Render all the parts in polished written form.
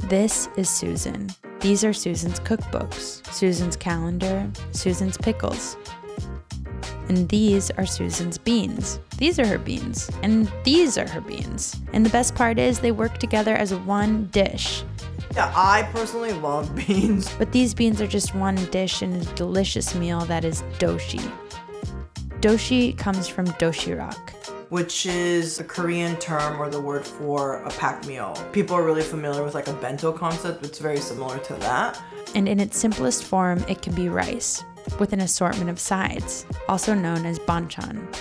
This is Susan. These are Susan's cookbooks, Susan's calendar, Susan's pickles. And these are Susan's beans. These are her beans. And these are her beans. And the best part is they work together as one dish. Yeah, I personally love beans. But these beans are just one dish in a delicious meal that is Doshi. Doshi comes from doshirak, which is a Korean term or the word for a packed meal. People are really familiar with like a bento concept. It's very similar to that. And in its simplest form, it can be rice with an assortment of sides, also known as banchan.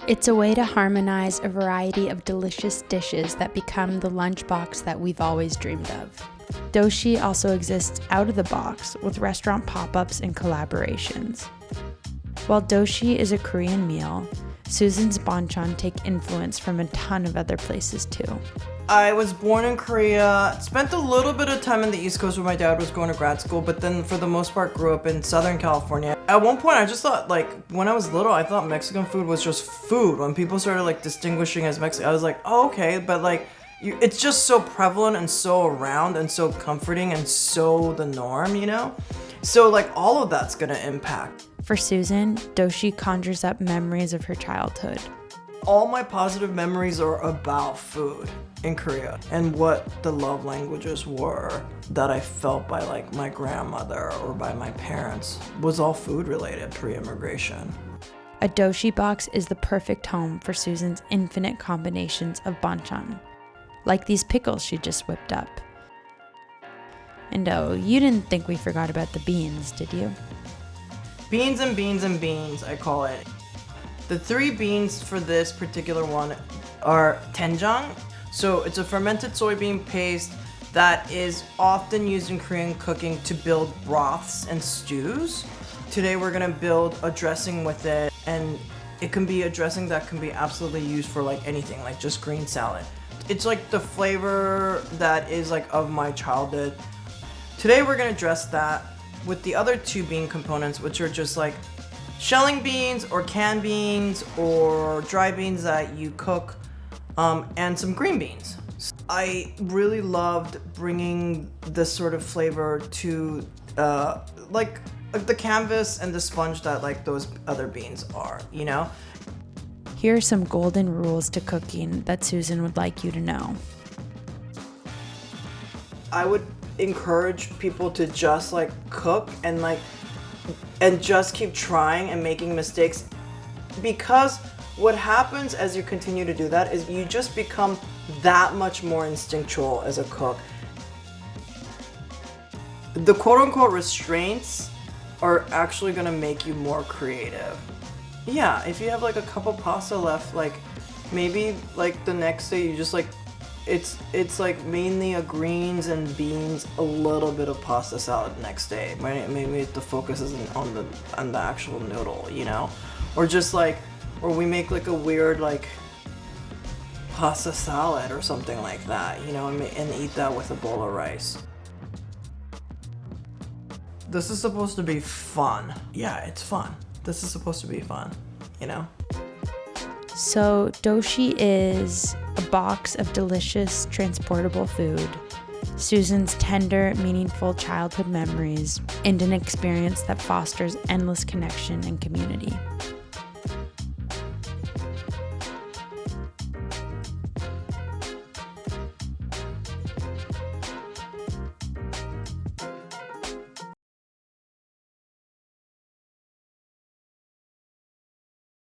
It's a way to harmonize a variety of delicious dishes that become the lunchbox that we've always dreamed of. Doshi also exists out of the box with restaurant pop-ups and collaborations. While Doshi is a Korean meal, Susan's banchan take influence from a ton of other places too. I was born in Korea, spent a little bit of time in the East Coast where my dad was going to grad school, but then for the most part grew up in Southern California. At one point I just thought, like, when I was little, I thought Mexican food was just food. When people started like distinguishing as Mexican, I was like, oh, okay, but like, it's just so prevalent and so around and so comforting and so the norm, you know? So like all of that's gonna impact. For Susan, Doshi conjures up memories of her childhood. All my positive memories are about food in Korea and what the love languages were that I felt by like my grandmother or by my parents was all food related pre-immigration. A Doshi box is the perfect home for Susan's infinite combinations of banchan, like these pickles she just whipped up. And oh, you didn't think we forgot about the beans, did you? Beans and beans and beans, I call it. The three beans for this particular one are doenjang. So it's a fermented soybean paste that is often used in Korean cooking to build broths and stews. Today we're gonna build a dressing with it, and it can be a dressing that can be absolutely used for like anything, like just green salad. It's like the flavor that is like of my childhood. Today we're gonna dress that with the other two bean components, which are just like shelling beans or canned beans or dry beans that you cook, and some green beans. I really loved bringing this sort of flavor to like the canvas and the sponge that like those other beans are, you know? Here are some golden rules to cooking that Susan would like you to know. I would encourage people to just like cook and just keep trying and making mistakes, because what happens as you continue to do that is you just become that much more instinctual as a cook. The quote-unquote restraints are actually gonna make you more creative. Yeah, if you have like a cup of pasta left, like maybe like the next day you just like it's like mainly a greens and beans, a little bit of pasta salad next day. Maybe the focus isn't on the actual noodle, you know? Or just like, or we make like a weird like pasta salad or something like that, you know, and eat that with a bowl of rice. This is supposed to be fun. Yeah, it's fun. This is supposed to be fun, you know? So Doshi is a box of delicious, transportable food, Susan's tender, meaningful childhood memories, and an experience that fosters endless connection and community.